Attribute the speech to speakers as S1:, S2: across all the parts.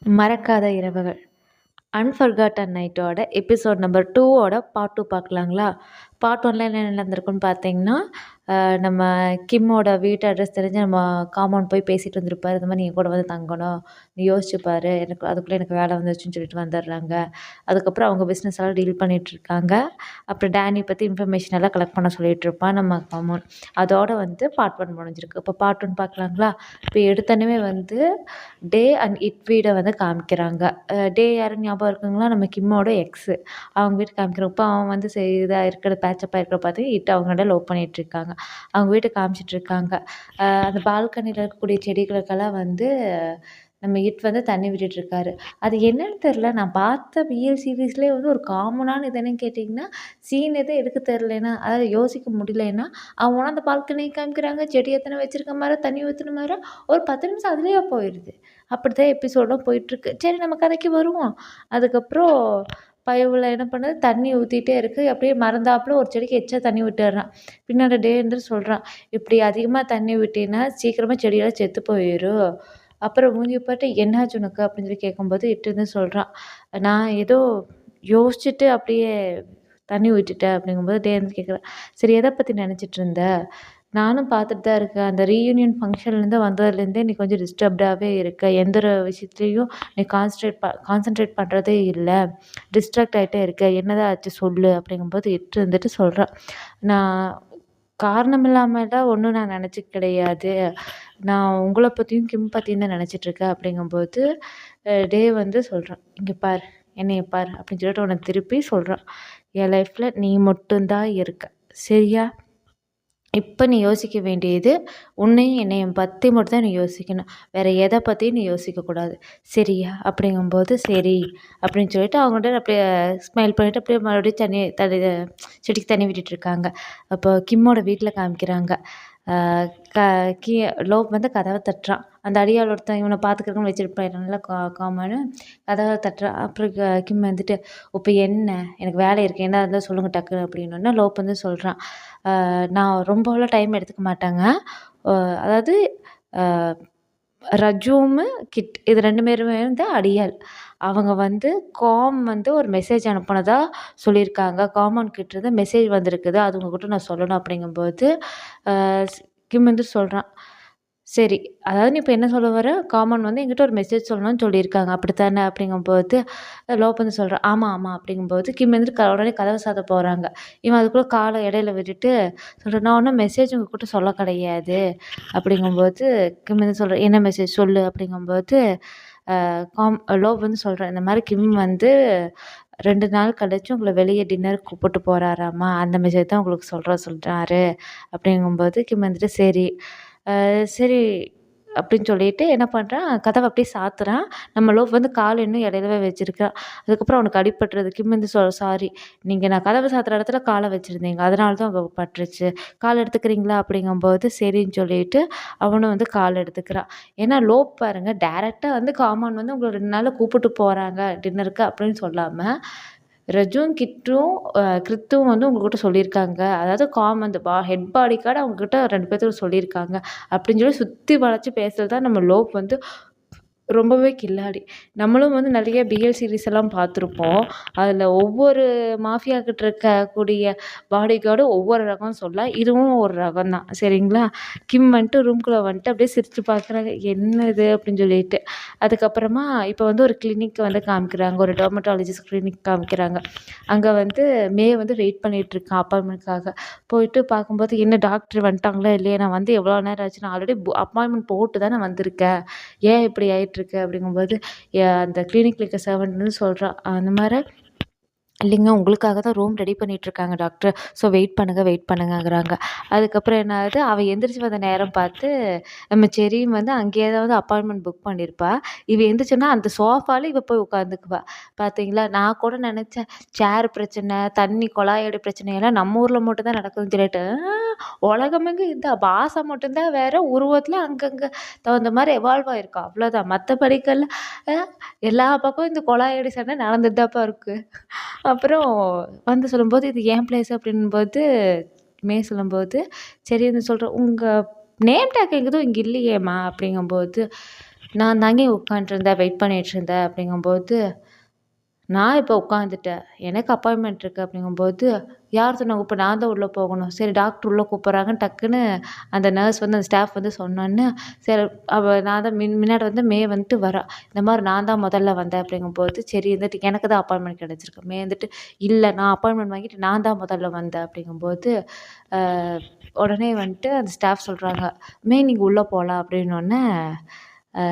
S1: மறக்காத இரவுகள் அன்ஃபர்காட்டன் நைட்டோட எபிசோட் நம்பர் 2ஓட பார்ட் 2 பார்க்கலாங்களா? பார்ட் 1ல என்ன நடந்திருக்குன்னு பார்த்தீங்கன்னா, நம்ம கிம்மோட வீட்டு அட்ரஸ் தெரிஞ்சு நம்ம காம்பவுண்ட் போய் பேசிட்டு வந்திருப்பாரு. இந்த மாதிரி நீ கூட வந்து தங்கணும், நீ யோசிச்சு பாரு, எனக்கு அதுக்குள்ளே எனக்கு வேலை வந்துருச்சுன்னு சொல்லிட்டு வந்துடுறாங்க. அதுக்கப்புறம் அவங்க பிஸ்னஸ் எல்லாம் டீல் பண்ணிகிட்ருக்காங்க. அப்புறம் டேனி பற்றி இன்ஃபர்மேஷன் எல்லாம் கலெக்ட் பண்ண சொல்லிட்டு இருப்பான் நம்ம காம்பவுண்ட். அதோட வந்து பார்ட் 1 முடிஞ்சிருக்கு. இப்போ பார்ட் 1 பார்க்கலாங்களா? இப்போ எடுத்தோன்னே வந்து டே அண்ட் இட் வீடை வந்து காமிக்கிறாங்க. டே யாருன்னு ஞாபகம் இருக்குங்களா? நம்ம கிம்மோட எக்ஸு. அவங்க வீட்டு காமிக்கிறோம். இப்போ அவன் வந்து இதாக இருக்கிற பேச்சப்பாக இருக்கிற பார்த்து இட் அவங்கள்ட்ட லவ் பண்ணிகிட்ருக்காங்க. அவங்க வீட்டை காமிச்சிட்ருக்காங்க. அந்த பால்கனியில் இருக்கக்கூடிய செடிகளுக்கெல்லாம் வந்து நம்ம இட் வந்து தண்ணி விட்டுட்ருக்காரு. அது என்னன்னு தெரில, நான் பார்த்த பிஎல் சீரீஸ்லேயே வந்து ஒரு காமனான இது என்னன்னு கேட்டிங்கன்னா, சீன் எதுவும் எடுக்க தெரிலன்னா, அதாவது யோசிக்க முடியலன்னா, அவங்க அந்த பால்கனியை காமிக்கிறாங்க, செடி எத்தனை வச்சுருக்க மாதிரி, தண்ணி ஊற்றின மாதிரி, ஒரு 10 நிமிஷம் அதுலேயே போயிடுது. அப்படித்தான் எபிசோடும் போயிட்டுருக்கு. சரி, நம்ம கதைக்கு வருவோம். அதுக்கப்புறம் பயவுல என்ன பண்ணுது, தண்ணி ஊற்றிட்டே இருக்குது. அப்படியே மறந்தாப்புல ஒரு செடிக்கு எச்சா தண்ணி விட்டுடுறான். பின்னாடி டே வந்து சொல்கிறான், இப்படி அதிகமாக தண்ணி விட்டீங்கன்னா சீக்கிரமாக செடியெல்லாம் செத்து போயிடும். அப்புறம் மூஞ்சி பார்த்து என்னாச்சு உனக்கு அப்படின்னு சொல்லி கேட்கும்போது இட்டு சொல்கிறான், நான் ஏதோ யோசிச்சுட்டு அப்படியே தண்ணி ஊற்றிட்டேன் அப்படிங்கும்போது டே வந்து கேட்குறேன், சரி எதை பற்றி நினச்சிட்டு இருந்த? நானும் பார்த்துட்டு தான் இருக்கேன். அந்த ரீயூனியன் ஃபங்க்ஷன்லேருந்து வந்ததுலேருந்தே நீ கொஞ்சம் டிஸ்டர்ப்டாகவே இருக்க. எந்த ஒரு விஷயத்துலையும் நீ கான்சன்ட்ரேட் பண்ணுறதே இல்லை. டிஸ்ட்ராக்ட் ஆகிட்டே இருக்க. என்னதான் ஆச்சு சொல்லு அப்படிங்கும்போது இட்டு இருந்துட்டு சொல்கிறான், நான் காரணம் இல்லாமலாம் ஒன்றும் நான் நினச்சிக்க கிடையாது. நான் உங்களை பற்றியும் கிம் பற்றியும் தான் நினச்சிட்ருக்கேன் அப்படிங்கும்போது டே வந்து சொல்கிறான், இங்கே பார், என்னைய பார் அப்படின்னு சொல்லிட்டு உனக்கு திருப்பி சொல்கிறான், என் லைஃப்பில் நீ மட்டும்தான் இருக்க, சரியா? இப்போ நீ யோசிக்க வேண்டியது உன்னையும் என்னையும் பற்றி மட்டும் தான் நீ யோசிக்கணும். வேறு எதை பற்றியும் நீ யோசிக்கக்கூடாது, சரியா? அப்படிங்கும்போது சரி அப்படின்னு சொல்லிட்டு அவங்கள்ட்ட அப்படியே ஸ்மைல் பண்ணிவிட்டு அப்படியே மறுபடியும் செடிக்கு தண்ணி விட்டுட்ருக்காங்க. அப்போ கிம்மோட வீட்டில் காமிக்கிறாங்க. க கீ லோப் வந்து கதவை தட்டுறான். அந்த அடியாள் ஒருத்தன் இவனை பார்த்துக்கிறவங்க வச்சுருப்பாங்கல்ல காமனு, கதவை தட்டுறான். அப்புறம் கிம் வந்துட்டு, இப்போ என்ன, எனக்கு வேலை இருக்குது, என்ன இருந்தால் சொல்லுங்கள் டக்குன்னு அப்படின்னோடனே லோப் வந்து சொல்கிறான், நான் ரொம்பலாம் டைம் எடுத்துக்க மாட்டேங்க. அதாவது ரஜூமு, கிட் இது 2 பேருமே வந்து அடியாள். அவங்க வந்து வந்து ஒரு மெசேஜ் அனுப்புனதா சொல்லியிருக்காங்க. கிட்டேருந்து மெசேஜ் வந்திருக்குது, அது உங்ககிட்ட நான் சொல்லணும் அப்படிங்கும்போது கிம் வந்து சொல்கிறான், சரி, அதாவது நீ இப்போ என்ன சொல்ல வர? வந்து என்கிட்ட ஒரு மெசேஜ் சொல்லணும்னு சொல்லியிருக்காங்க, அப்படித்தானே? அப்படிங்கும்போது லோப் வந்து சொல்கிறான், ஆமாம் ஆமாம் அப்படிங்கும்போது கிம் வந்துட்டு உடனே கதவை சாத்த போகிறாங்க. இவன் அதுக்குள்ளே காலை இடையில விட்டுட்டு சொல்கிறேன், நான் ஒன்றும் மெசேஜ் உங்ககிட்ட சொல்ல கிடையாது அப்படிங்கும்போது கிம் வந்து சொல்கிறேன், என்ன மெசேஜ் சொல்லு அப்படிங்கும்போது லோப் வந்து சொல்கிறேன், இந்த மாதிரி கிம் வந்து 2 நாள் கழிச்சு உங்களை வெளியே டின்னருக்கு கூப்பிட்டு போகிறாராம்மா, அந்த மெசேஜ் தான் உங்களுக்கு சொல்கிறாரு அப்படிங்கும்போது கிம் வந்துட்டு சரி சரி அப்படின்னு சொல்லிட்டு என்ன பண்ணுறான், கதவை அப்படியே சாத்துறான். நம்ம லோப் வந்து கால் இன்னும் இடையிலவே வச்சிருக்கான். அதுக்கப்புறம் அவனுக்கு அடிபட்டுருது. கிம் வந்து சாரி, நீங்கள் நான் கதவை சாத்துற இடத்துல காலை வச்சுருந்தீங்க, அதனால தான் அங்கே பட்டுருச்சு, கால் எடுத்துக்கிறீங்களா அப்படிங்கும்போது சரின்னு சொல்லிட்டு அவனும் வந்து கால் எடுத்துக்கிறான். ஏன்னா லோப் பாருங்கள், டேரெக்டாக வந்து வந்து உங்களை 2 நாளில் கூப்பிட்டு போகிறாங்க டின்னருக்கு அப்படின்னு சொல்லாமல், ரஜும் கித்தும் வந்து உங்கள்கிட்ட சொல்லியிருக்காங்க, அதாவது அந்த ஹெட் பாடி கார்டு அவங்கக்கிட்ட 2 பேர்த்துக்கு சொல்லியிருக்காங்க அப்படின்னு சொல்லி சுற்றி வளைச்சி பேசுகிறது தான் நம்ம லோப் வந்து ரொம்பவே கில்லாடி. நம்மளும் வந்து நிறைய பிஎல் சீரிஸ் எல்லாம் பார்த்துருப்போம். அதில் ஒவ்வொரு மாஃபியாக்கிட்ட இருக்கக்கூடிய பாடி கார்டும் ஒவ்வொரு ரகம் சொல்லலாம். இதுவும் ஒரு ரகம் தான், சரிங்களா? கிம் வந்துட்டு ரூம்குள்ளே வந்துட்டு அப்படியே சிரித்து பார்க்குறாங்க, என்ன இது அப்படின்னு சொல்லிட்டு. அதுக்கப்புறமா இப்போ வந்து ஒரு கிளினிக் வந்து காமிக்கிறாங்க, ஒரு டெர்மட்டாலஜிஸ்ட் கிளினிக் காமிக்கிறாங்க. அங்கே வந்து வந்து வெயிட் பண்ணிகிட்ருக்கான் அப்பாயின்மெண்ட்காக. போயிட்டு பார்க்கும்போது, என்ன டாக்டர் வந்துட்டாங்களா இல்லையா, நான் வந்து எவ்வளோ நேரம் ஆச்சு, நான் ஆல்ரெடி அப்பாயின்மெண்ட் போட்டு தானே வந்திருக்கேன், ஏன் இப்படி ஆயிட்டிருக்கு அப்படிங்கும்போது அந்த கிளினிக்கில் இருக்க சர்வெண்ட் வந்து சொல்கிறான், அந்த மாதிரி இல்லைங்க, உங்களுக்காக தான் ரூம் ரெடி பண்ணிகிட்ருக்காங்க டாக்டர், ஸோ வெயிட் பண்ணுங்கங்கிறாங்க. அதுக்கப்புறம் என்ன ஆகுது, அவள் எந்திரிச்சு வந்த நேரம் பார்த்து நம்ம செரியும் வந்து அங்கேயே தான் வந்து அப்பாயின்மெண்ட் புக் பண்ணியிருப்பா. இவள் எந்திரிச்சோன்னா அந்த சோஃபாவில் இவள் போய் உட்காந்துக்குவா. பார்த்தீங்களா, நான் கூட நினச்சேன் சேர் பிரச்சனை, தண்ணி குழாயோட பிரச்சனையெல்லாம் நம்ம ஊரில் மட்டும் தான் நடக்குதுன்னு சொல்லிட்டு, உலகமெங்கும் இதுதான், பாஷை மட்டும்தான் வேறு, உருவத்தில் அங்கங்கே தகுந்த மாதிரி எவால்வ் ஆகிருக்கா, அவ்வளோதான். மற்றபடிக்கெல்லாம் எல்லா பக்கம் இந்த குழாயடி சண்டை நடந்துட்டு தான்ப்பா இருக்குது. அப்புறம் வந்து சொல்லும்போது, இது என் பிளேஸ் அப்படின்போது சொல்லும்போது, சரி வந்து சொல்கிறேன், உங்கள் நேம் டேக் எங்கேதும் இங்கே இல்லையேம்மா அப்படிங்கும்போது, நான் தாங்க உட்காண்ட்ருந்தேன், வெயிட் பண்ணிட்டுருந்தேன் அப்படிங்கும்போது, நான் இப்போ உட்காந்துட்டேன். எனக்கு அப்பாயின்ட்மெண்ட் இருக்கு அப்படிங்கும்போது, யார் சொன்னாங்க? இப்ப நான் தான் உள்ள போகணும். சரி டாக்டர் உள்ள கூப்பிடுறாங்கன்னு டக்குன்னு அந்த நர்ஸ் வந்து அந்த ஸ்டாஃப் வந்து சொன்னோன்னே, சரி நான் தான் முன்னாடி வந்து மே வந்துட்டு வரா. இந்த மாரி நான் தான் முதல்ல வந்தேன் அப்படிங்கும்போது, சரி வந்துட்டு எனக்கு தான் அப்பாயின்ட்மெண்ட் கிடைச்சிருக்கு. மே வந்துட்டு, இல்ல நான் அப்பாயின்ட்மெண்ட் வாங்கிட்டு நான் தான் முதல்ல வந்தேன் அப்படிங்கும்போது, அ உடனே வந்துட்டு அந்த ஸ்டாஃப் சொல்றாங்க, மே நீங்க உள்ள போலாம் அப்படின்னோன்னே, அ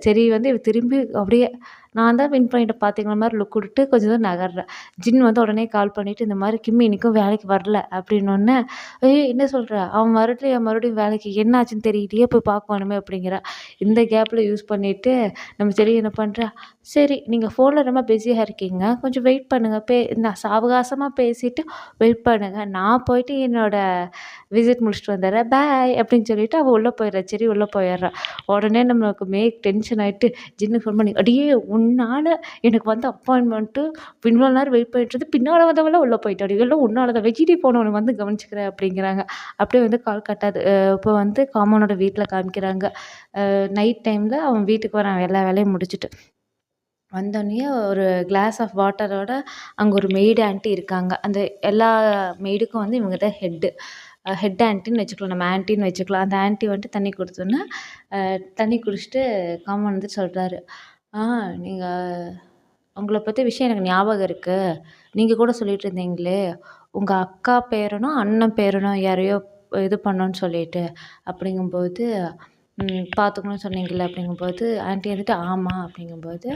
S1: சரி வந்து இவ திரும்பி அப்படியே நான் தான் வின் பண்ணிட்டேன் பார்த்தீங்களா மாரி லுக் குடுத்துட்டு கொஞ்சம் தூரம் நகர்றேன். ஜின் வந்து உடனே கால் பண்ணிட்டு, இந்த மாரி கிம்மி இன்னைக்கும் வேலைக்கு வரல அப்படின்னோன்னே, "ஏய் என்ன சொல்ற? அவன் வரட்லையா மறுபடியும் வேலைக்கு? என்ன ஆச்சுன்னு தெரியலையே போய் பார்க்கணுமே" அப்படிங்கிறா. இந்த கேப்ல யூஸ் பண்ணிட்டு நம்ம செடி என்ன பண்றா, "சரி நீங்க ஃபோன்ல ரொம்ப பிஸியா இருக்கீங்க. கொஞ்சம் வெயிட் பண்ணுங்க. நான் சாவகாசமா பேசிட்டு வெயிட் பண்ணுங்க. நான் போயிட்டு என்னோட விசிட் முடிச்சுட்டு வந்துடுறேன். பாய்" அப்படின்னு சொல்லிட்டு அவ உள்ள போயிடுறா. செடி உள்ள போயிடுறா. உடனே நமக்கு டென்ஷன் ஆயிட்டு ஜின்னுக்கு ஃபோன் பண்ணி, "அடியே உன்னால எனக்கு வந்து அப்பாயின்ட்மெண்ட்டு இவ்வளோ நேரம் வெயிட் பண்ணிட்டு இருந்து பின்னால வந்தவன்லாம் உள்ள போயிட்டாடி. எல்லாம் உன்னால தான் வெஜிடி போனவன வந்து கவனிச்சுக்கிறேன்" அப்படிங்கிறாங்க. அப்படியே வந்து கால் கட்டாது. இப்போ வந்து காமனோட வீட்ல காமிக்கிறாங்க. நைட் டைம்ல அவன் வீட்டுக்கு வரான் எல்லா வேலையும் முடிச்சுட்டு. வந்தோனயே ஒரு கிளாஸ் ஆஃப் வாட்டரோட அங்க ஒரு மெய்டு ஆன்டி இருக்காங்க. அந்த எல்லா மெய்டுக்கும் வந்து இவங்க தான் ஹெட்டு. ஹெட் ஆன்ட்டின்னு வச்சுக்கலாம். நம்ம ஆன்ட்டின்னு வச்சுக்கலாம். அந்த ஆன்ட்டி வந்துட்டு தண்ணி குடுத்தோன்னே, தண்ணி குடிச்சுட்டு காமன் வந்துட்டு சொல்றாரு, "ஆ நீங்க உங்கள பத்தி விஷயம் எனக்கு ஞாபகம் இருக்கு. நீங்க கூட சொல்லிட்டு இருந்தீங்களே, உங்க அக்கா பேரனோ, அண்ணன் பேரனோ யாரையோ இது பண்ணோன்னு சொல்லிட்டு." அப்படிங்கும்போது, பார்த்துக்கணும்னு சொன்னீங்கல்ல அப்படிங்கும்போது, ஆன்ட்டி வந்துட்டு ஆமா அப்படிங்கும்போது,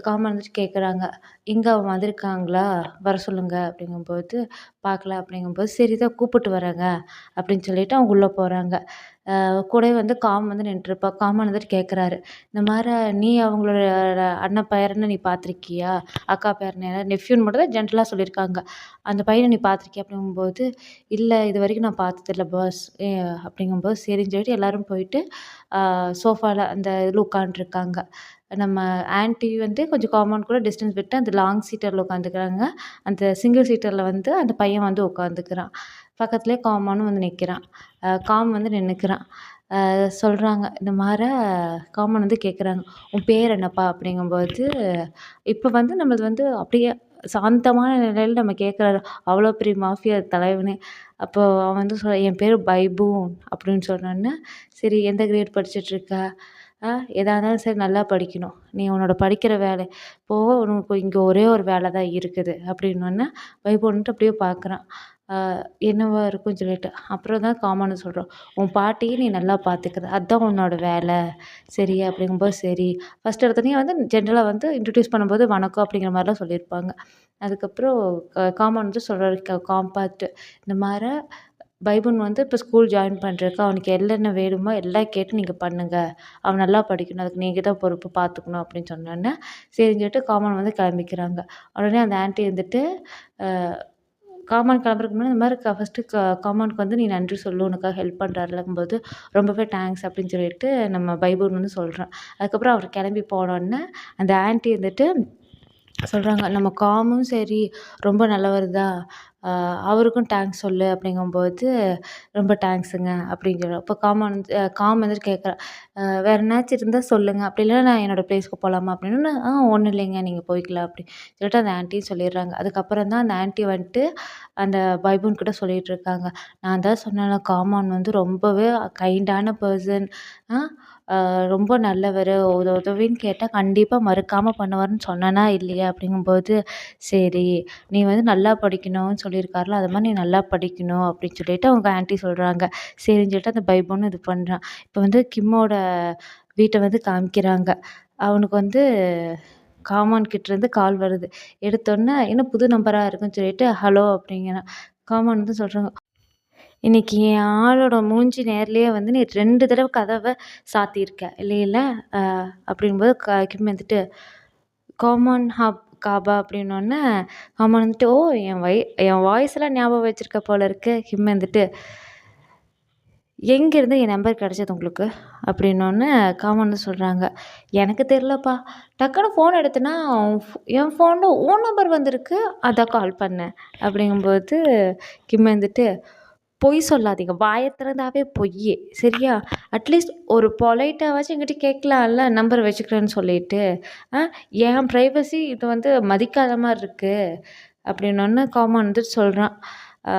S1: காமன் வந்துட்டு கேட்குறாங்க, "எங்க அவன் வந்திருக்காங்களா? வர சொல்லுங்க." அப்படிங்கும்போது, பார்க்கல அப்படிங்கும்போது, "சரி இதோ கூப்பிட்டு வரேங்க." அப்படின்னு சொல்லிட்டு அவங்க உள்ள போறாங்க. கூடவே வந்து காம் வந்து நின்றுருப்பா. காமன் வந்துட்டு கேட்குறாரு, இந்த மாரி "நீ அவங்களோட அண்ணன் பேரன நீ பார்த்துருக்கியா? அக்கா பேரன நெஃப்யூன்னு மட்டும் தான் ஜென்ரலா சொல்லியிருக்காங்க. அந்த பையன நீ பார்த்துருக்கியா?" அப்படிங்கும்போது, "இல்ல இதுவரைக்கும் நான் பார்த்ததில்ல பாஸ்." அப்படிங்கும்போது சரின்னு சொல்லிட்டு எல்லாரும் போயிட்டு, சோஃபால அந்த இதில உட்காண்ட்ருக்காங்க. நம்ம ஆன்டி வந்து கொஞ்சம் காம்பவுண்ட் கூட டிஸ்டன்ஸ் விட்டு அந்த லாங் சீட்டர்ல உட்காந்துக்கிறாங்க. அந்த சிங்கிள் சீட்டர்ல வந்து அந்த பையன் வந்து உட்காந்துக்கிறான். பக்கத்திலேயே காமானும் வந்து நிற்கிறான். காம் வந்து நின்னுக்கிறான். சொல்றாங்க இந்த மாரி காமன் வந்து கேட்குறாங்க, "உன் பேர் என்னப்பா?" அப்படிங்கும்போது, இப்ப வந்து நம்மளது வந்து அப்படியே சாந்தமான நிலையில நம்ம கேட்குறாரு. அவ்வளோ பெரிய மாஃபியா தலைவனே. அப்போ அவன் வந்து "என் பேரு பைபூன்" அப்படின்னு சொன்னோனே, "சரி எந்த கிரேட் படிச்சுட்ருக்க? எதா இருந்தாலும் சரி நல்லா படிக்கணும். நீ உன்னோட படிக்கிற வேலை போக உனக்கு இங்க ஒரே ஒரு வேலை தான் இருக்குது." அப்படின்னோனே, பைபூன் வந்துட்டு அப்படியே பார்க்குறான். அ என்னவா இருக்கும்னு சொல்லிட்டு. அப்புறம் தான் காமன்னு சொல்றோம். "உன் பாட்டிய நீ நல்லா பார்த்துக்கிற. அதான் உன்னோட வேலை. சரியா?" அப்படிங்கும்போது சரி. ஃபர்ஸ்ட் எடுத்தோனயே வந்து ஜென்ரலா வந்து இன்ட்ரோடியூஸ் பண்ணும்போது வணக்கம் அப்படிங்கிற மாரிலாம் சொல்லியிருப்பாங்க. அதுக்கப்புறம் காமன் வந்து சொல்றாரு காம்பாக்ட். இந்த மாரி பைபுன் வந்து இப்போ ஸ்கூல் ஜாயின் பண்றதுக்கு அவனுக்கு என்னென்ன வேணுமோ எல்லாம் கேட்டு நீங்க பண்ணுங்க. அவன் நல்லா படிக்கணும். அதுக்கு நீங்க தான் பொறுப்பு பார்த்துக்கணும் அப்படின்னு சொன்னோனே, சரின்னு சொல்லிட்டு காமன் வந்து கிளம்பிக்கிறாங்க. உடனே அந்த ஆன்டி வந்துட்டு, அ காமான் கிளம்புறதுக்கு முன்னாடி இந்த மாரி ஃபர்ஸ்ட்டு காமானுக்கு வந்து நீ நன்றி சொல்லு. உனக்காக ஹெல்ப் பண்றாருலங்கும்போது, ரொம்பவே தேங்க்ஸ் அப்படின்னு சொல்லிட்டு நம்ம பைபூன் வந்து சொல்றான். அதுக்கப்புறம் அவர் கிளம்பி போனோனே, அந்த ஆன்டி வந்துட்டு சொல்றாங்க, "நம்ம காமும் சரி, ரொம்ப நல்லவர் தான். அவருக்கும் தேங்க்ஸ் சொல்லு." அப்படிங்கும்போது, "ரொம்ப தேங்க்ஸுங்க." அப்படின்னு சொல்றா. அப்போ காம் வந்துட்டு கேட்குறா, வேற என்னாச்சும் இருந்தா சொல்லுங்க. அப்படி இல்லைன்னா நான் என்னோட பிளேஸ்க்கு போலாமா?" அப்படின்னோனே, ஒண்ணும் இல்லைங்க. நீங்க போய்க்கலாம்." அப்படி சொல்லிட்டு அந்த ஆன்ட்டியும் சொல்லிடுறாங்க. அதுக்கப்புறம் தான் அந்த ஆன்ட்டி வந்துட்டு அந்த பைபூன் கிட்ட சொல்லிட்டுருக்காங்க, "நான் தான் சொன்னேன்ல காமான் வந்து ரொம்பவே கைண்டான பெர்சன். அ ரொம்ப நல்லவரு. ஒரு உதவின்னு கேட்டா கண்டிப்பா மறுக்காம பண்ணுவாருன்னு சொன்னேனா இல்லையா?" அப்படிங்கும்போது, "சரி, நீ வந்து நல்லா படிக்கணும்னு சொல்லியிருக்காருல்ல, அது மாரி நீ நல்லா படிக்கணும்." அப்படின்னு சொல்லிட்டு அவங்க ஆன்ட்டி சொல்றாங்க. சரின்னு சொல்லிட்டு அந்த பைபூனும் இது பண்றான். இப்போ வந்து கிம்மோட வீட்ட வந்து காமிக்கிறாங்க. அவனுக்கு வந்து காமான் கிட்டேருந்து கால் வருது. எடுத்தோனே என்ன புது நம்பரா இருக்குன்னு சொல்லிட்டு, "ஹலோ" அப்படிங்கிறான். காமான் வந்து சொல்றாங்க, "இன்னைக்கு என் ஆளோட மூஞ்சி நேர்லயே வந்து நீ 2 தடவ கதவ சாத்தியிருக்க இல்லைல்ல?" அ அப்படிங்கும்போது கிம் வந்துட்டு, "காமன் காபா" அப்படின்னோனே, காமன் வந்துட்டு, "ஓ! என் வாய்ஸ்லாம் ஞாபகம் வச்சிருக்க போல இருக்கு." கிம் வந்துட்டு, "எங்கேருந்து என் நம்பர் கிடைச்சது உங்களுக்கு?" அப்படின்னோனே, காமன் வந்து சொல்றாங்க, "எனக்கு தெரிலப்பா. டக்குனு ஃபோன் எடுத்தேனா, என் ஃபோன்ல உன் நம்பர் வந்திருக்கு. அதான் கால் பண்ணேன்." அப்படிங்கும்போது கிம் வந்துட்டு, பொய் சொல்லாதீங்க. வாய திறந்தாவே பொய்யி. சரியா? அட்லீஸ்ட் ஒரு பொலைட்டாவாச்சும் என்கிட்ட கேட்கலாம்ல நம்பர் வச்சுக்கிறேன்னு சொல்லிட்டு. ஆ என் பிரைவசி இது வந்து மதிக்காத மாரி இருக்கு. அப்படின்னோன்னே காமன் வந்துட்டு சொல்றான். ஆ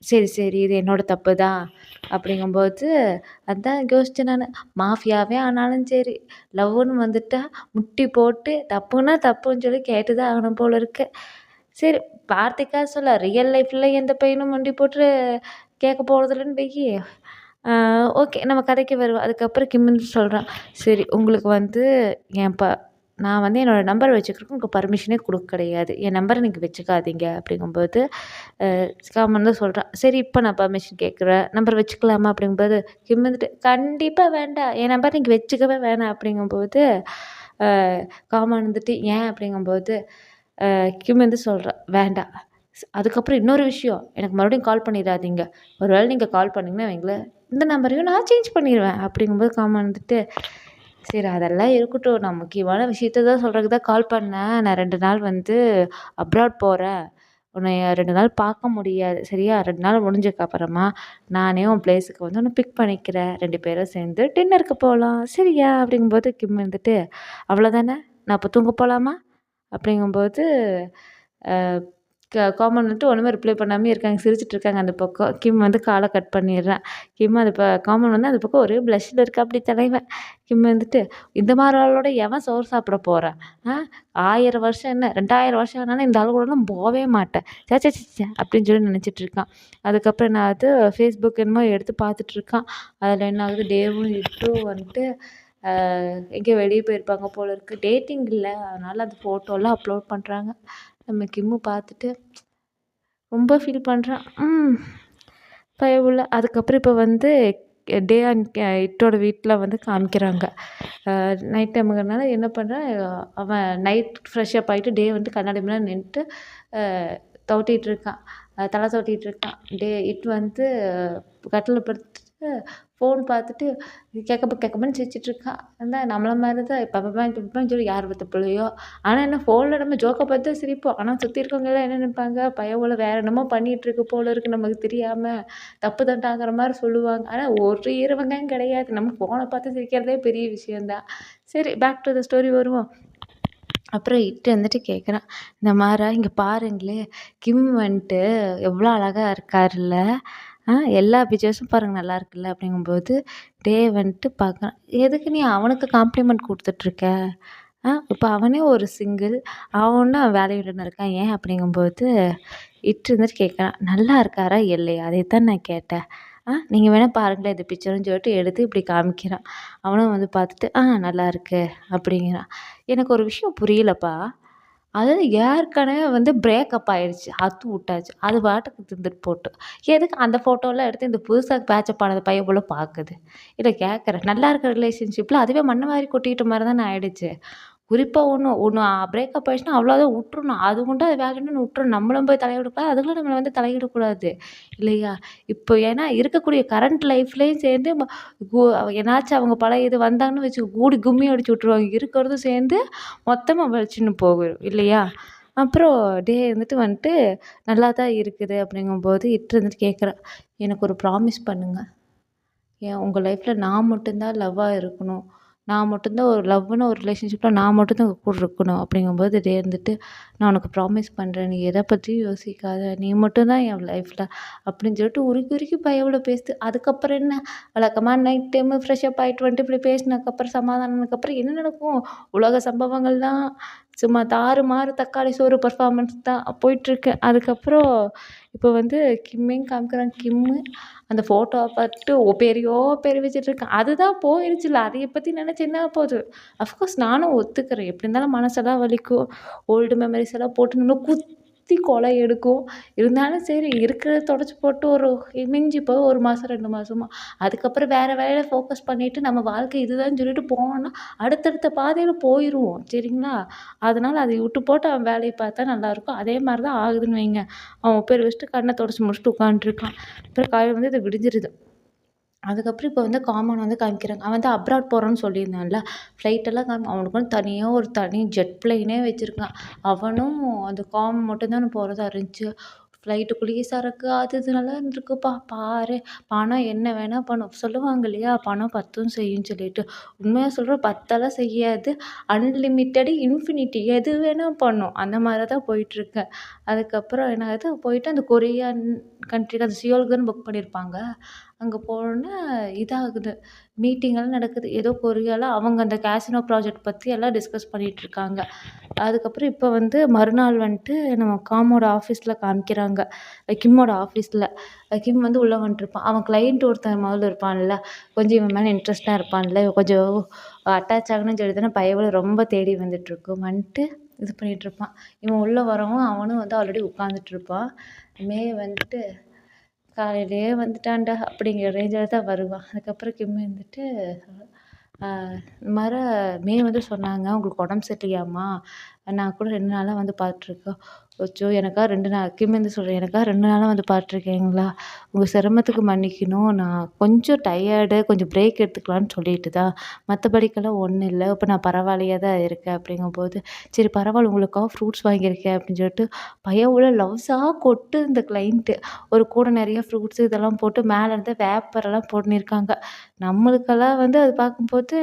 S1: சரி, சரி. இது என்னோட தப்பு தான். அப்படிங்கும்போது அதான் யோசிச்சேன் நானு. மாஃபியாவே ஆனாலும் சரி, லவ்வுன்னு வந்துட்டா முட்டி போட்டு தப்புன்னா தப்புன்னு சொல்லி கேட்டு தான் ஆகணும் போல இருக்கு. சரி வார்த்தைக்காக சொல்ல, ரியல் லைஃப்ல எந்த பையனும் முண்டி போட்டு கேட்க போறதில்லன்னு வையி. ஓகே நம்ம கதைக்கு வருவோம். அதுக்கப்புறம் கிம் வந்து சொல்றான். சரி உங்களுக்கு வந்து என் நான் வந்து என்னோட நம்பர் வச்சுக்கிறதுக்கு உங்களுக்கு பர்மிஷனே குடுக்க கிடையாது. என் நம்பர நீங்க வச்சுக்காதீங்க அப்படிங்கும்போது, காமன் தான் சொல்றான். சரி இப்ப நான் பர்மிஷன் கேட்குறேன். நம்பர் வச்சுக்கலாமா? அப்படிங்கும்போது, கிம் வந்துட்டு கண்டிப்பா வேண்டாம். என் நம்பர் நீங்க வச்சுக்கவே வேணாம் அப்படிங்கும்போது, அ காமன் வந்துட்டு ஏன்? அப்படிங்கும்போது, கிம் வந்து சொல்றா வேண்டாம். அதுக்கப்புறம் இன்னொரு விஷயம், எனக்கு மறுபடியும் கால் பண்ணிறாதீங்க. ஒரு வேளை நீங்க கால் பண்ணீங்கன்னா வைங்களேன், இந்த நம்பரையும் நான் சேஞ்ச் பண்ணிருவேன். அப்படிங்கும்போது காமன் வந்துட்டு, சரி அதெல்லாம் இருக்கட்டும். நான் முக்கியமான விஷயத்த தான் சொல்றதுக்கு தான் கால் பண்ணேன். நான் 2 நாள் வந்து அப்ராட் போறேன். உன்னைய 2 நாள் பார்க்க முடியாது. சரியா? 2 நாள் முடிஞ்சதுக்கு அப்புறமா, நானே உன் பிளேஸுக்கு வந்து உன்ன பிக் பண்ணிக்கிறேன். 2 பேரும் சேர்ந்து டின்னருக்கு போலாம். சரியா? அப்படிங்கும்போது கிம் வந்துட்டு, அவ்வளோதானே? நான் அப்ப தூங்க போலாமா? அப்படிங்கும்போது, அ காமன் வந்துட்டு ஒண்ணுமே ரிப்ளை பண்ணாமயே இருக்காங்க. சிரிச்சுட்டு இருக்காங்க அந்த பக்கம். கிம் வந்து கால கட் பண்ணிடுறான். கிம் அது காமன் வந்து அந்த பக்கம் ஒரே ப்ளஷ்ல இருக்காப்படி தலைவன். கிம் வந்துட்டு, "இந்த மாரி ஆளோட எவன் சோறு சாப்பிட போறான்? ஆ 1000 வருஷம் என்ன 2000 வருஷம் ஆனாலும் இந்த ஆளு கூடலாம் போவே மாட்டேன். ச்சே ச்சே ச்சே ச்சே" அப்படின்னு சொல்லி நினைச்சிட்டு இருக்கான். அதுக்கப்புறம் என்ன ஆகுது, Facebook என்னமோ எடுத்து பார்த்துட்டு இருக்கான். அதில என்ன ஆகுது, டேவும் இட்டும் வந்துட்டு எங்கேயோ வெளிய போயிருப்பாங்க போல இருக்கு. டேட்டிங் இல்ல. அதனால அந்த ஃபோட்டோலாம் அப்லோட் பண்றாங்க. நம்ம கிம்மு பார்த்துட்டு ரொம்ப ஃபீல் பண்றான். பயவுள்ள. அதுக்கப்புறம் இப்ப வந்து டே அண்ட் இட்டோட வீட்ல வந்து காமிக்கிறாங்க. நைட் டைமுங்கிறனால என்ன பண்றான், அவன் நைட் ஃப்ரெஷ் அப் ஆயிட்டு டே வந்து கண்ணாடி முன்னாடி நின்னுட்டு அ தொவட்டிட்டு இருக்கான். தல தொவட்டிட்டு இருக்கான். இட் வந்து கட்டில்ல படுத்துட்டு ஃபோன் பார்த்துட்டு கெக்கப்புன்னு சிரிச்சுட்டு இருக்கான். அதான் நம்மள மாரி தான் பப்பப்பான்னு சொல்லி யார் பெத்த பிள்ளையோ. ஆனா என்ன ஃபோன்ல நம்ம ஜோக்க பார்த்து தான் சிரிப்போம். ஆனா சுத்தி இருக்கவங்கலாம் என்ன நினைப்பாங்க, பயபுள்ள வேற என்னமோ பண்ணிட்டு இருக்கு போல இருக்கு நமக்கு தெரியாம. தப்பு தண்டாங்கிற மாரி சொல்லுவாங்க. ஆனா ஒரு ஈரவங்காயம் கிடையாது. நம்ம ஃபோன பார்த்து சிரிக்கிறதே பெரிய விஷயம் தான். சரி பேக் டூ த ஸ்டோரி வருவோம். அப்புறம் இட்டு வந்துட்டு கேட்குறான். இந்த மாரி இங்க பாருங்களேன், கிம் வந்துட்டு எவ்வளோ அழகா இருக்காருல்ல. எல்லா பிக்சர்ஸும் பாருங்க நல்லா இருக்குல்ல அப்படிங்கும்போது, டே வந்துட்டு பார்க்குறான். எதுக்கு நீ அவனுக்கு காம்ப்ளிமெண்ட் குடுத்துட்ருக்க? இப்ப அவனே ஒரு சிங்கிள். அவனும் வேலையுடன் இருக்கான். ஏன் அப்படிங்கும்போது, இட்டு இருந்துட்டு கேட்குறான். நல்லா இருக்காரா இல்லையா? அதைத்தான் நான் கேட்டேன். நீங்க வேணா பாருங்களேன் இந்த பிக்சருன்னு சொல்லிட்டு எடுத்து இப்படி காமிக்கிறான். அவனும் வந்து பார்த்துட்டு, நல்லாயிருக்கு அப்படிங்கிறான். எனக்கு ஒரு விஷயம் புரியலப்பா. அதாவது ஏற்கனவே வந்து பிரேக்கப் ஆயிடுச்சு. அத்து விட்டாச்சு. அது பாட்டுக்கு இருந்துட்டு போட்டும். எதுக்கு அந்த ஃபோட்டோலாம் எடுத்து இந்த புதுசா பேச்சப் ஆனது பையன் போல பாக்குது? இல்ல கேட்குறேன். நல்லா இருக்க ரிலேஷன்ஷிப்ல அதுவே மண்ண வாரி கொட்டிக்கிட்ட மாரி தானே ஆயிடுச்சு. குறிப்பா ஒண்ணு ஒண்ணு பிரேக்கப் ஆயிடுச்சுன்னா அவ்வளோதான் உட்றணும். அது உண்டு அது வேலைன்னு உட்றணும். நம்மளும் போய் தலையிடக்கூடாது. அதுங்களும் நம்மள வந்து தலையிடக்கூடாது. இல்லையா? இப்போ ஏன்னா இருக்கக்கூடிய கரண்ட் லைஃப்லயும் சேர்ந்து கு ஏனாச்சும் அவங்க பழைய இது வந்தாங்கன்னு வச்சுக்கோ, கூடி கும்மி அடிச்சு விட்டுருவாங்க. இருக்கிறதும் சேர்ந்து மொத்தமா வலிச்சுன்னு போகும் இல்லையா? அப்புறம் டே வந்துட்டு நல்லா தான் இருக்குது அப்படிங்கும்போது இட்டு இருந்துட்டு கேட்குறா, எனக்கு ஒரு ப்ராமிஸ் பண்ணுங்க. ஏன் உங்க லைஃப்ல நான் மட்டும் தான் லவ்வா இருக்கணும். நான் மட்டும் தான் ஒரு லவ்வுன்னு ஒரு ரிலேஷன்ஷிப்ல நான் மட்டும் தான் உங்க கூட இருக்கணும். அப்படிங்கும்போது டே இருந்துட்டு, நான் உனக்கு ப்ராமிஸ் பண்றேன். நீ எத பத்தியும் யோசிக்காத. நீ மட்டும் தான் என் லைஃப்ல அப்படின்னு சொல்லிட்டு உருக்கி உருக்கி பயவுல பேசுது. அதுக்கப்புறம் என்ன வழக்கமா நைட் டைமு ஃப்ரெஷ் அப் ஆயிட்டு வந்துட்டு இப்படி பேசினதுக்கப்புறம் சமாதானம்னதுக்கப்புறம் என்ன நடக்கும்? உலக சம்பவங்கள் தான். சும்மா தாறுமாறு தக்காளி சோறு பெர்ஃபார்மன்ஸ் தான் போயிட்டுருக்கு. அதுக்கப்புறம் இப்போ வந்து கிம்மையும் காமிக்கிறாங்க. கிம்மு அந்த ஃபோட்டோவ பார்த்துட்டு பெரியோ பெரிய வச்சுட்ருக்கான். அதுதான் போயிருச்சுல்ல. அதைய பத்தி நினைச்சு என்ன போது? அஃப்கோர்ஸ் நானும் ஒத்துக்கிறேன். எப்படி இருந்தாலும் மனசெல்லாம் வலிக்கும். ஓல்டு மெமரீஸ் எல்லாம் போட்டு இன்னும் குத்தி கொலை எடுக்கும். இருந்தாலும் சரி இருக்கிறத தொடச்சு போட்டு ஒரு மிஞ்சி போய் 1 மாசம் 2 மாசமா. அதுக்கப்புறம் வேற வேலையில ஃபோக்கஸ் பண்ணிட்டு நம்ம வாழ்க்கை இதுதான்னு சொல்லிட்டு போனோம்னா, அடுத்தடுத்த பாதையில போயிருவோம். சரிங்களா? அதனால அதை விட்டு போட்டு அவன் வேலைய பார்த்தா நல்லாயிருக்கும். அதே மாரி தான் ஆகுதுன்னு வைங்க. அவன் பேர் வச்சுட்டு கண்ண தொடச்சு முடிச்சுட்டு உட்காந்துட்டுருக்கான். அப்புறம் காலையில வந்து இது விடிஞ்சிருது. அதுக்கப்புறம் இப்போ வந்து காமன் வந்து காமிக்கிறாங்க. அவன் வந்து அப்ராட் போறான்னு சொல்லியிருந்தான்ல. ஃப்ளைட்டெல்லாம் அவனுக்கு வந்து தனியா ஒரு தனி ஜெட் பிளேனே வச்சிருக்கான். அவனும் அந்த மட்டும் தான் போறதா இருந்துச்சு. ஃப்ளைட்டுக்குள்ளேயே சரக்கு அது இதுனெல்லாம் இருந்திருக்குப்பா. பாரு பணம் என்ன வேணா பண்ணும். சொல்லுவாங்க இல்லையா? பணம் பத்தும் செய்யும்ன்னு சொல்லிட்டு. உண்மையா சொல்றேன் பத்தெல்லாம் செய்யாது. அன்லிமிட்டெட், இன்ஃபினிட்டி எது வேணா பண்ணும். அந்த மாரி தான் போயிட்டுருக்கேன். அதுக்கப்புறம் என்ன ஆகுது, போயிட்டு அந்த கொரியான் கண்ட்ரிக்கு அந்த சியோலுக்கு தானே புக் பண்ணியிருப்பாங்க. அங்க போனோனே இதாகுது. மீட்டிங்கெல்லாம் நடக்குது. ஏதோ கொரியால அவங்க அந்த கேசினோ ப்ராஜெக்ட் பத்தி எல்லாம் டிஸ்கஸ் பண்ணிட்டுருக்காங்க. அதுக்கப்புறம் இப்ப வந்து மறுநாள் வந்துட்டு நம்ம காமோட ஆஃபீஸ்ல காமிக்கிறாங்க. கிம்மோட ஆஃபீஸ்ல. கிம் வந்து உள்ள வந்துட்டுருப்பான். அவன் கிளையண்ட் ஒருத்தன் முதல்ல இருப்பான்ல, கொஞ்சம் இவன் மேல இன்ட்ரெஸ்ட்டா இருப்பான்ல, இவன் கொஞ்சம் அட்டாச் ஆகணும்னு சொல்லி தானே பயவுல ரொம்ப தேடி வந்துட்டுருக்கும். வந்துட்டு இது பண்ணிட்டுருப்பான். இவன் உள்ள வரவும் அவனும் வந்து ஆல்ரெடி உட்காந்துட்டுருப்பான். மே வந்துட்டு காலையிலேயே வந்துட்டான்டா அப்படிங்கிற ரேஞ்சில தான் வருவான். அதுக்கப்புறம் கிம் வந்துட்டு இந்த மாரி மே வந்து சொன்னாங்க, "உங்களுக்கு உடம்பு சரியில்லையாம்மா? நான் கூட 2 நாளா வந்து பார்த்துருக்கேன்." அச்சோ! எனக்கா 2 நாள் கிம் வந்து சொல்றேன், "எனக்கா 2 நாளா வந்து பார்த்துருக்கீங்களா? உங்க சிரமத்துக்கு மன்னிக்கணும். நான் கொஞ்சம் டயர்டு, கொஞ்சம் பிரேக் எடுத்துக்கலான்னு சொல்லிட்டு தான். மத்தபடிக்கெல்லாம் ஒண்ணும் இல்ல. இப்ப நான் பரவாயில்லையா தான் இருக்கேன்." அப்படிங்கும்போது, "சரி பரவால்ல உங்களுக்காக ஃப்ரூட்ஸ் வாங்கியிருக்கேன்." அப்படின்னு சொல்லிட்டு பயவுல லவ்ஸா கொட்டுது இந்த கிளையண்ட்டு. ஒரு கூட நெறைய ஃப்ரூட்ஸ் இதெல்லாம் போட்டு மேல இருந்து வேப்பரெல்லாம் பண்ணியிருக்காங்க. நம்மளுக்கெல்லாம் வந்து அது பார்க்கும்போது,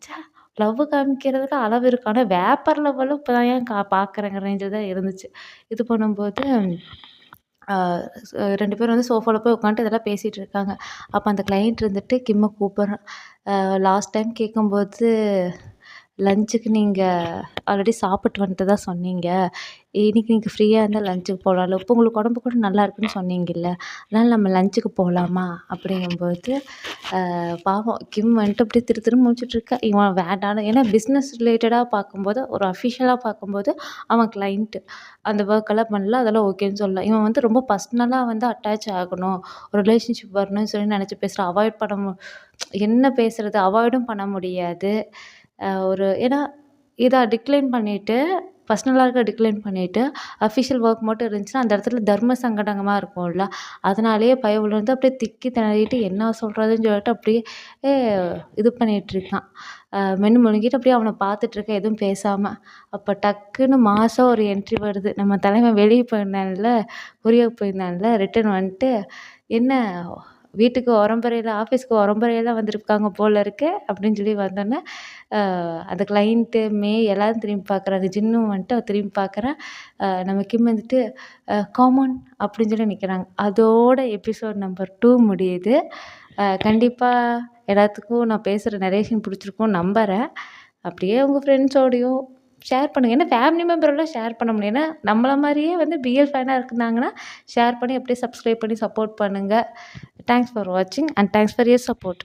S1: ச்சே! லவ் காமிக்கிறதுக்கு அளவு இருக்கு. ஆனா வேப்பர் லவ்வெல்லாம் இப்ப தான் ஏன் பார்க்குறேங்கிற ரேஞ்சில தான் இருந்துச்சு. இது பண்ணும்போது ஆ 2 பேரும் வந்து சோஃபால போய் உட்காந்துட்டு இதெல்லாம் பேசிட்டு இருக்காங்க. அப்ப அந்த கிளையண்ட் இருந்துட்டு கிம்ம கூப்பிடுறான். லாஸ்ட் டைம் கேட்கும்போது லஞ்சுக்கு நீங்க ஆல்ரெடி சாப்பிட்டு வந்துட்டு தான் சொன்னீங்க. இன்னைக்கு நீங்க ஃப்ரீயா இருந்தா லஞ்சுக்கு போலாம்ல. இப்ப உங்களுக்கு உடம்பு கூட நல்லா இருக்குன்னு சொன்னீங்கல்ல. அதனால நம்ம லஞ்சுக்கு போலாமா? அப்படிங்கும்போது பாவம் கிம் வந்துட்டு அப்படியே திரு திருன்னு முழிச்சுட்டு இருக்கா. இவன் வேண்டான்னு ஏன்னா பிஸ்னஸ் ரிலேட்டடா பார்க்கும்போது, ஒரு அஃபிஷியலா பார்க்கும்போது அவன் கிளையண்ட். அந்த ஒர்க்கெல்லாம் பண்ணல. அதெல்லாம் ஓகேன்னு சொல்லலாம். இவன் வந்து ரொம்ப பர்சனலா வந்து அட்டாச் ஆகணும். ஒரு ரிலேஷன்ஷிப் வரணும்னு சொல்லி நெனச்சு பேசுறான். அவாய்ட் பண்ண என்ன பேசுறது? அவாய்டும் பண்ண முடியாது. ஒரு ஏன்னா இத டிக்ளைன் பண்ணிட்டு, பர்சனலா இருக்க டிக்ளைன் பண்ணிட்டு, அஃபிஷியல் ஒர்க் மட்டும் இருந்துச்சுன்னா, அந்த இடத்துல தர்ம சங்கடமா இருக்கும்ல. அதனாலேயே பயம் விழுந்து அப்படியே திக்கி திணறிட்டு என்ன சொல்றதுன்னு சொல்லிட்டு அப்படியே இது பண்ணிட்டுருக்கான். மென்னு முழுங்கிட்டு அப்படியே அவன பார்த்துட்டுருக்கேன் எதுவும் பேசாம. அப்ப டக்குன்னு மாசா ஒரு என்ட்ரி வருது. நம்ம தலைவன் வெளிய போயிருந்தான்ல, கொரியாவுக்கு போயிருந்தான்ல, ரிட்டர்ன் வந்துட்டு, "என்ன வீட்டுக்கு உறம்பறையில ஆஃபீஸ்க்கு உறம்பறையில வந்திருக்காங்க போல இருக்கு." அப்படின்னு சொல்லி வந்தோன்னே, அந்த கிளையண்ட்டு, மே எல்லாரும் திரும்பி பார்க்குறாங்க. ஜின்னும் வந்துட்டு அவ திரும்பி பார்க்குறா. நம்ம கிம் வந்துட்டு, "கம் ஆன்" அப்படின்னு சொல்லி நிக்கிறாங்க. அதோட எபிசோட் நம்பர் 2 முடியுது. கண்டிப்பா எல்லாத்துக்கும் நான் பேசுற நரேஷன் பிடிச்சிருக்கும்னு நம்புறேன். அப்படியே உங்க ஃப்ரெண்ட்ஸோடையும் ஷேர் பண்ணுங்க. ஏன்னா ஃபேமிலி மெம்பரோட ஷேர் பண்ண முடியும். ஏன்னா நம்மள மாரியே வந்து பிஎல் ஃபேனா இருந்தாங்கன்னா, ஷேர் பண்ணி அப்படியே சப்ஸ்கிரைப் பண்ணி சப்போர்ட் பண்ணுங்க. தேங்க்ஸ் ஃபார் வாட்சிங் and thanks for your support.